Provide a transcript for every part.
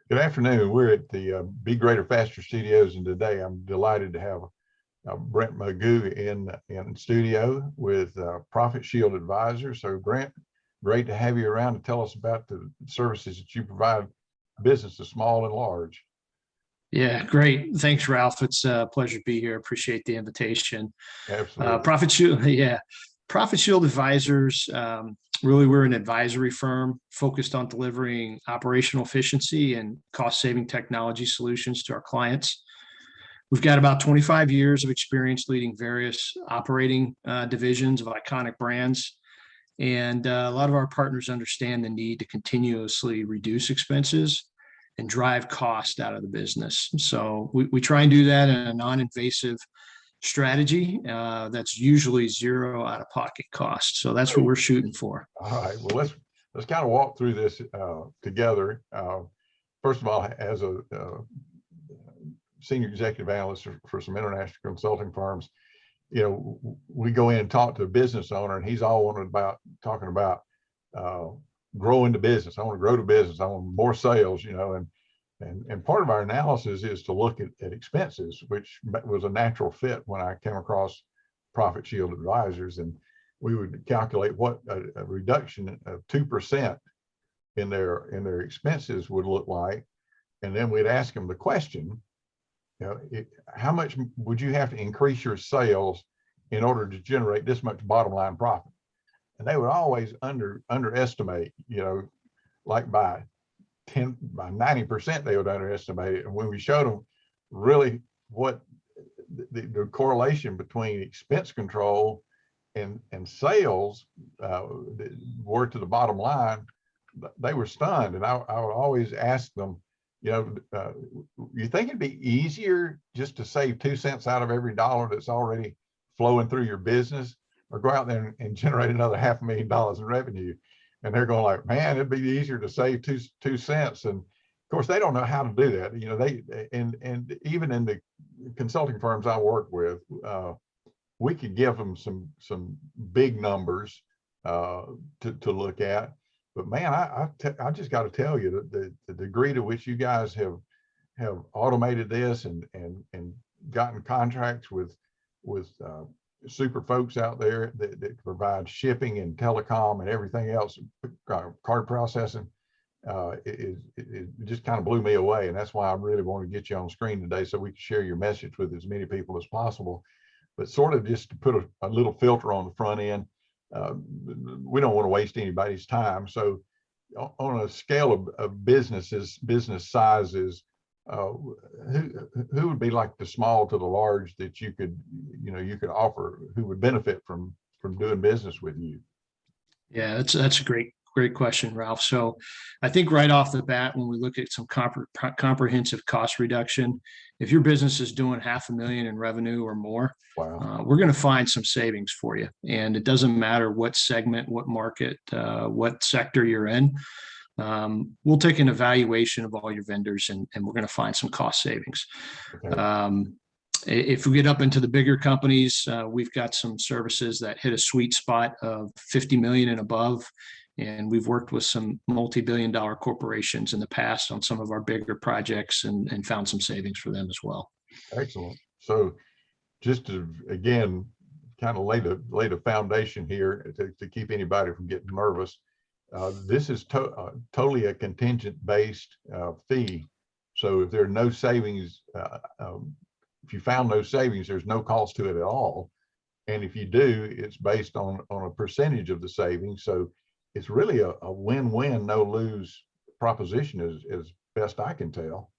Good afternoon. We're at the Be Greater Faster Studios, and today I'm delighted to have Brent Magoo in studio with Profit Shield Advisors. So Brent, great to have you around to tell us about the services that you provide businesses, small and large. Yeah, great. Thanks, Ralph. It's a pleasure to be here. Appreciate the invitation. Absolutely. Profit Shield, yeah. Profit Shield Advisors, really we're an advisory firm focused on delivering operational efficiency and cost-saving technology solutions to our clients. We've got about 25 years of experience leading various operating divisions of iconic brands. And a lot of our partners understand the need to continuously reduce expenses and drive cost out of the business. So we try and do that in a non-invasive strategy that's usually zero out-of-pocket cost. So that's what we're shooting for. All right. Well, let's kind of walk through this together. First of all, as a senior executive analyst for some international consulting firms, we go in and talk to a business owner, and he's all talking about growing the business. I want to grow the business. I want more sales, and part of our analysis is to look at expenses, which was a natural fit when I came across Profit Shield Advisors, and we would calculate what a reduction of 2% in their expenses would look like, and then we'd ask them the question, how much would you have to increase your sales in order to generate this much bottom line profit? And they would always underestimate, like by 90%, they would underestimate it. And when we showed them really what the correlation between expense control and sales were to the bottom line, they were stunned. And I would always ask them, you think it'd be easier just to save 2 cents out of every dollar that's already flowing through your business, or go out there and generate another $500,000 in revenue? And they're going like, man, it'd be easier to save two cents. And of course, they don't know how to do that. And even in the consulting firms I work with, we could give them some big numbers to look at. But man, I just got to tell you that the degree to which you guys have automated this and gotten contracts with super folks out there that provide shipping and telecom and everything else, card processing, it just kind of blew me away. And that's why I really want to get you on screen today, so we can share your message with as many people as possible. But sort of just to put a little filter on the front end, we don't want to waste anybody's time. So on a scale of business sizes, who would be like the small to the large that you could offer, who would benefit from doing business with you? Yeah, that's a great question, Ralph. So I think right off the bat, when we look at some comprehensive cost reduction, if your business is doing $500,000 in revenue or more, wow, we're going to find some savings for you. And it doesn't matter what segment, what market, what sector you're in. We'll take an evaluation of all your vendors, and we're going to find some cost savings. Okay. If we get up into the bigger companies, we've got some services that hit a sweet spot of 50 million and above. And we've worked with some multi-billion-dollar corporations in the past on some of our bigger projects and found some savings for them as well. Excellent. So just to, again, kind of lay the foundation here to keep anybody from getting nervous, this is totally a contingent-based fee. So if there are no savings, if you found no savings, there's no cost to it at all. And if you do, it's based on a percentage of the savings. So it's really a win-win, no-lose proposition, as best I can tell.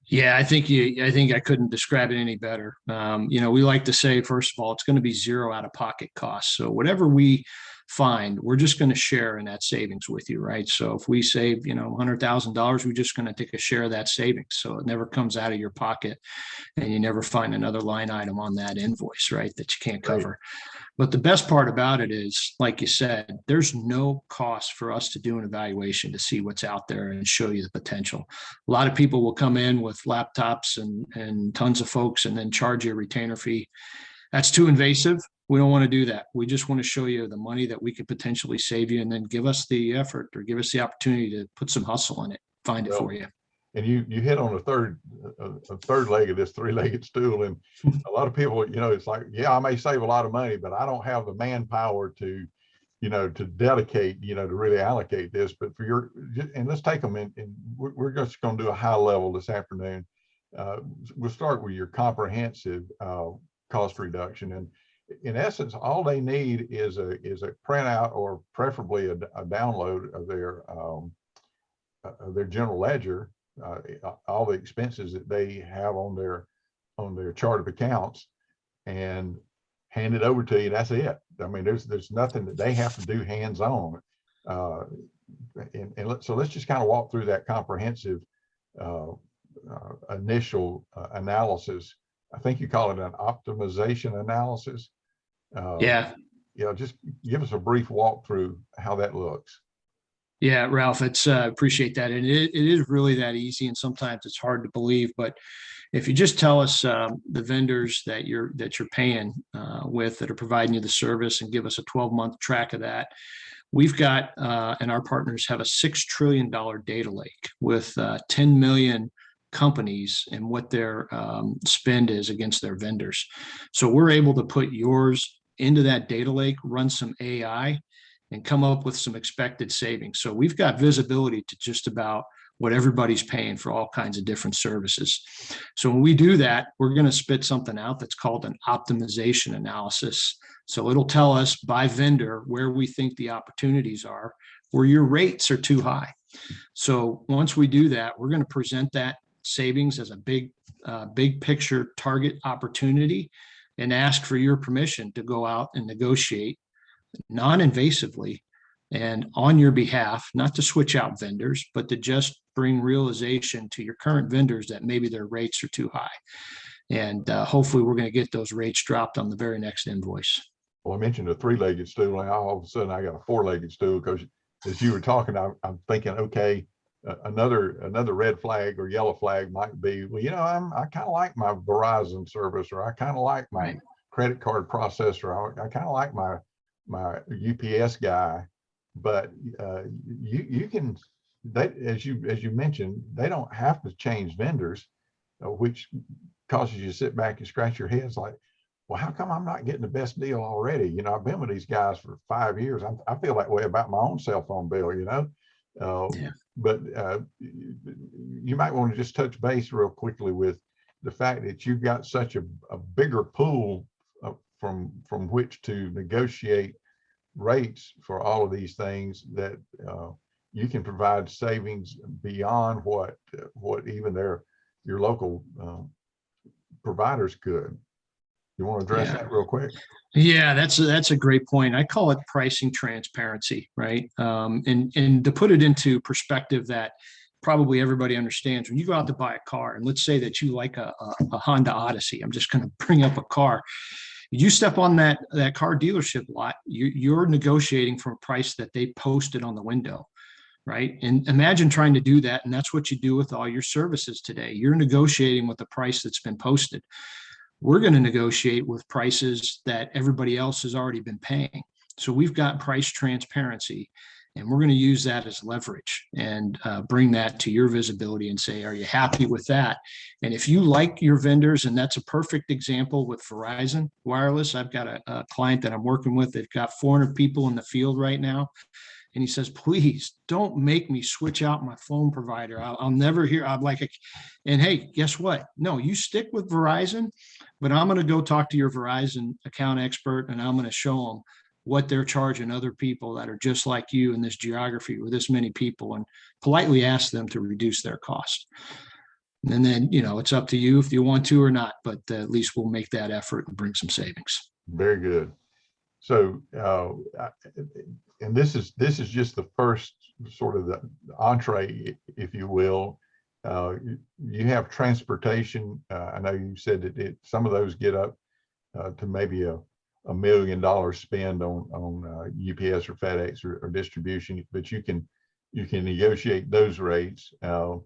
Yeah, I think I couldn't describe it any better. We like to say, first of all, it's going to be zero out-of-pocket costs. So whatever we find, we're just going to share in that savings with you, right? So if we save, $100,000, we're just going to take a share of that savings. So it never comes out of your pocket, and you never find another line item on that invoice, right, that you can't cover. Right. But the best part about it is, like you said, there's no cost for us to do an evaluation to see what's out there and show you the potential. A lot of people will come in with laptops and tons of folks and then charge you a retainer fee. That's too invasive. We don't want to do that. We just want to show you the money that we could potentially save you, and then give us the effort or give us the opportunity to put some hustle in it, find it Well, for you. and you hit on a third leg of this three-legged stool. And a lot of people, it's like, yeah, I may save a lot of money, but I don't have the manpower to, to dedicate, to really allocate this. But and let's take them in, and we're just going to do a high level this afternoon. We'll start with your comprehensive cost reduction. And in essence, all they need is a printout, or preferably a download of their general ledger, all the expenses that they have on their chart of accounts, and hand it over to you. That's it. I mean, there's nothing that they have to do hands-on. So let's just kind of walk through that comprehensive initial analysis. I think you call it an optimization analysis. Yeah. Just give us a brief walkthrough how that looks. Yeah, Ralph, it's appreciate that. And it is really that easy. And sometimes it's hard to believe, but if you just tell us the vendors that you're paying with, that are providing you the service, and give us a 12-month track of that, we've got, and our partners have a $6 trillion data lake with 10 million companies and what their spend is against their vendors. So we're able to put yours into that data lake, run some AI, and come up with some expected savings. So we've got visibility to just about what everybody's paying for all kinds of different services. So when we do that, we're going to spit something out that's called an optimization analysis. So it'll tell us by vendor where we think the opportunities are, where your rates are too high. So once we do that, we're going to present that savings as a big picture target opportunity, and ask for your permission to go out and negotiate non-invasively and on your behalf, not to switch out vendors, but to just bring realization to your current vendors that maybe their rates are too high. And hopefully we're going to get those rates dropped on the very next invoice. Well, I mentioned a three-legged stool, and all of a sudden I got a four-legged stool, because as you were talking, I'm thinking, okay, another red flag or yellow flag might be, well, I kind of like my Verizon service, or I kind of like my credit card processor. I kind of like my UPS guy. But you can, as you mentioned, they don't have to change vendors, which causes you to sit back and scratch your heads like, well, how come I'm not getting the best deal already? I've been with these guys for 5 years. I feel that way about my own cell phone bill, But you might want to just touch base real quickly with the fact that you've got such a bigger pool from which to negotiate rates for all of these things, that you can provide savings beyond what even your local providers could. You want to address that real quick? Yeah, that's a great point. I call it pricing transparency, right? And to put it into perspective that probably everybody understands, when you go out to buy a car, and let's say that you like a Honda Odyssey, I'm just going to bring up a car. You step on that car dealership lot, you're negotiating for a price that they posted on the window, right? And imagine trying to do that, and that's what you do with all your services today. You're negotiating with the price that's been posted. We're going to negotiate with prices that everybody else has already been paying. So we've got price transparency, and we're going to use that as leverage and bring that to your visibility and say, are you happy with that? And if you like your vendors, and that's a perfect example with Verizon Wireless. I've got a client that I'm working with. They've got 400 people in the field right now. And he says, please don't make me switch out my phone provider. I'll never hear. I'm like, and hey, guess what? No, you stick with Verizon, but I'm going to go talk to your Verizon account expert, and I'm going to show them what they're charging other people that are just like you in this geography with this many people, and politely ask them to reduce their cost. And then, it's up to you if you want to or not, but at least we'll make that effort and bring some savings. Very good. So, and this is just the first sort of the entree, if you will. You have transportation. I know you said that some of those get up to maybe a $1 million spend on UPS or FedEx or distribution, but you can negotiate those rates. And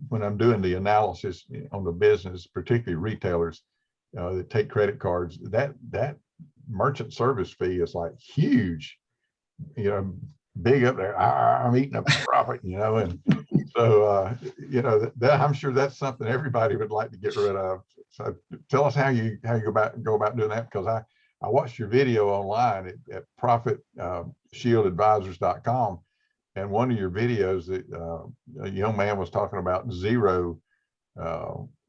when I'm doing the analysis on the business, particularly retailers, that take credit cards, that merchant service fee is like huge, big up there. I'm eating up the profit, and so I'm sure that's something everybody would like to get rid of. So tell us how you go about doing that, because I watched your video online at profitshieldadvisors.com, and one of your videos that a young man was talking about zero.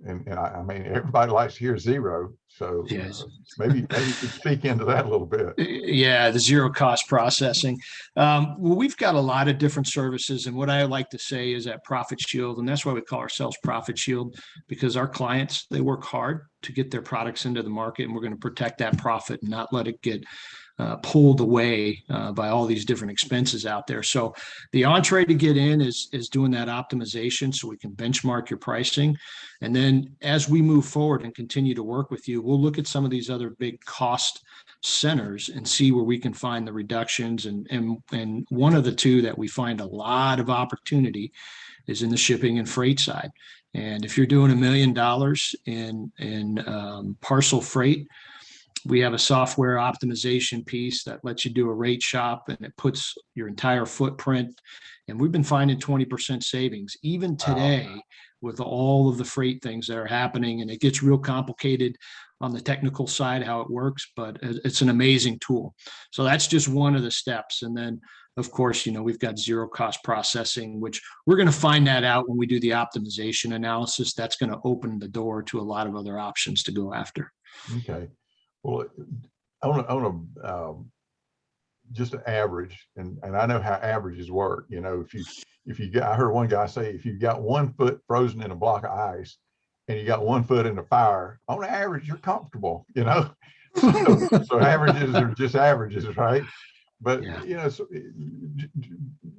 And I mean, everybody likes to hear zero. So Yes. maybe you could speak into that a little bit. Yeah, the zero cost processing. Well, we've got a lot of different services. And what I like to say is that Profit Shield, and that's why we call ourselves Profit Shield, because our clients, they work hard to get their products into the market, and we're going to protect that profit and not let it get pulled away by all these different expenses out there. So the entree to get in is doing that optimization so we can benchmark your pricing. And then as we move forward and continue to work with you, we'll look at some of these other big cost centers and see where we can find the reductions. And one of the two that we find a lot of opportunity is in the shipping and freight side. And if you're doing $1 million in parcel freight, we have a software optimization piece that lets you do a rate shop, and it puts your entire footprint. And we've been finding 20% savings even today with all of the freight things that are happening. And it gets real complicated on the technical side, how it works, but it's an amazing tool. So that's just one of the steps. And then, of course, we've got zero cost processing, which we're going to find that out when we do the optimization analysis. That's going to open the door to a lot of other options to go after. Okay. Well, on a just an average, and I know how averages work. If you got, I heard one guy say, if you've got 1 foot frozen in a block of ice and you got 1 foot in the fire, on average, you're comfortable. So averages are just averages, right? But so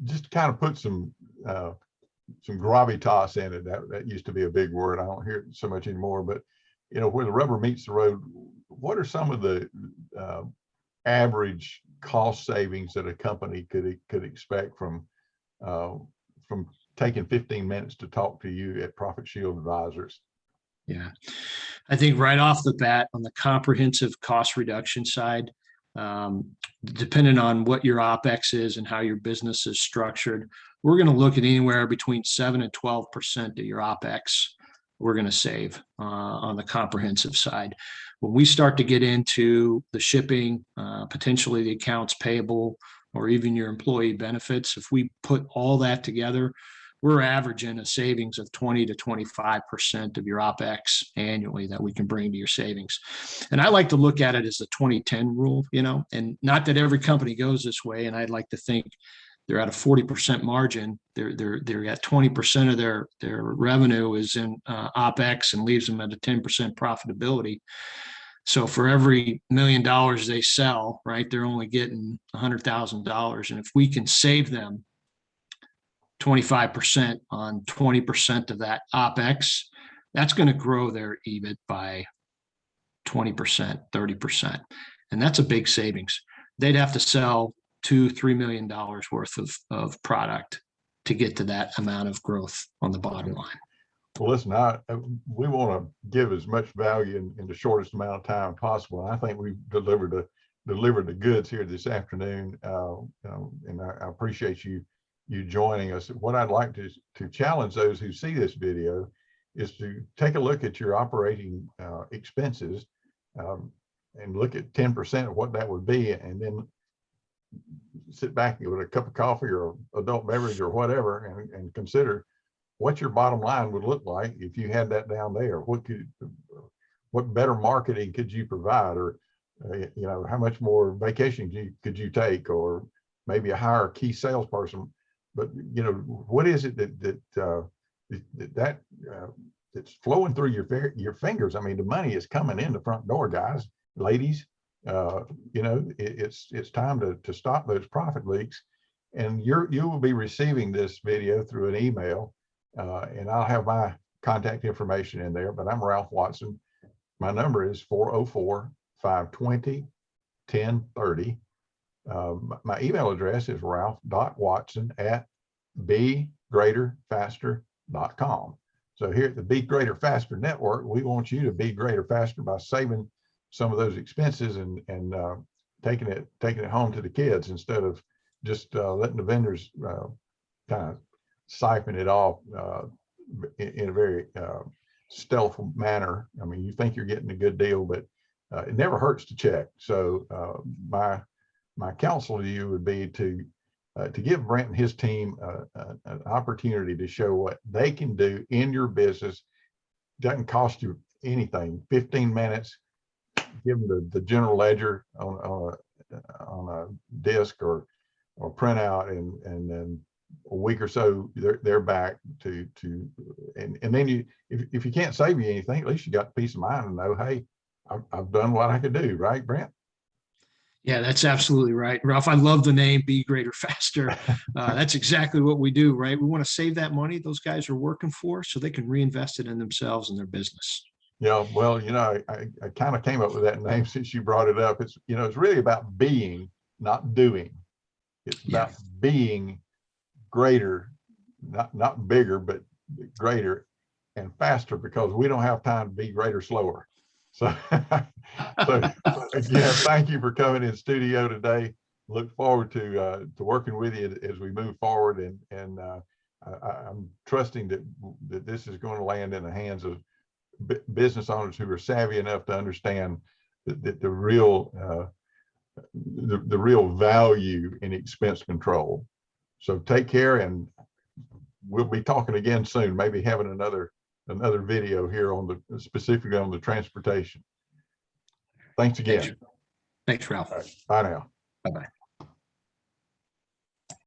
just to kind of put some gravitas in it. That used to be a big word. I don't hear it so much anymore. But where the rubber meets the road, what are some of the average cost savings that a company could expect from taking 15 minutes to talk to you at Profit Shield Advisors? Yeah, I think right off the bat on the comprehensive cost reduction side, depending on what your OPEX is and how your business is structured, we're going to look at anywhere between 7 and 12% of your OPEX we're going to save on the comprehensive side. When we start to get into the shipping, potentially the accounts payable, or even your employee benefits, if we put all that together, we're averaging a savings of 20 to 25% of your OPEX annually that we can bring to your savings. And I like to look at it as the 20-10 rule, and not that every company goes this way. And I'd like to think they're at a 40% margin. They're at 20% of their revenue is in OPEX and leaves them at a 10% profitability. So for every $1 million they sell, right, they're only getting $100,000. And if we can save them 25% on 20% of that OPEX, that's going to grow their EBIT by 20%, 30%. And that's a big savings. They'd have to sell $2-3 million worth of product to get to that amount of growth on the bottom line. Well, listen, we want to give as much value in the shortest amount of time possible. And I think we've delivered the goods here this afternoon. And I appreciate you joining us. What I'd like to challenge those who see this video is to take a look at your operating expenses and look at 10% of what that would be, and then sit back with a cup of coffee or adult beverage or whatever and consider what your bottom line would look like if you had that down there. What better marketing could you provide, or how much more vacation could you take, or maybe a higher key salesperson. But what is it that's flowing through your fingers? I mean, the money is coming in the front door, guys, ladies. It's time to stop those profit leaks, and you will be receiving this video through an email, and I'll have my contact information in there. But I'm Ralph Watson. My number is 404-520-1030. My email address is ralph.watson@begreaterfaster.com. So here at the Be Greater Faster Network, we want you to be greater faster by saving some of those expenses and taking it home to the kids instead of just letting the vendors kind of siphon it off in a very stealth manner. I mean, you think you're getting a good deal, but it never hurts to check. So my counsel to you would be to give Brent and his team an opportunity to show what they can do in your business. Doesn't cost you anything. 15 minutes. Give them the general ledger on a disc or printout, and then a week or so they're back to and then you if you can't save you anything, at least you got peace of mind and know, hey, I've done what I could do, right, Brent? Yeah, that's absolutely right, Ralph. I love the name Be Greater Faster. That's exactly what we do, right? We want to save that money those guys are working for so they can reinvest it in themselves and their business. Yeah, well, I kind of came up with that name since you brought it up. It's it's really about being, not doing. It's about being greater, not bigger, but greater and faster, because we don't have time to be greater slower. So, so again, thank you for coming in studio today. Look forward to working with you as we move forward, and I'm trusting that this is going to land in the hands of business owners who are savvy enough to understand that the real value in expense control. So take care, and we'll be talking again soon, maybe having another video here on specifically on the transportation. Thanks again. Thanks, Ralph. All right, bye now. Bye-bye.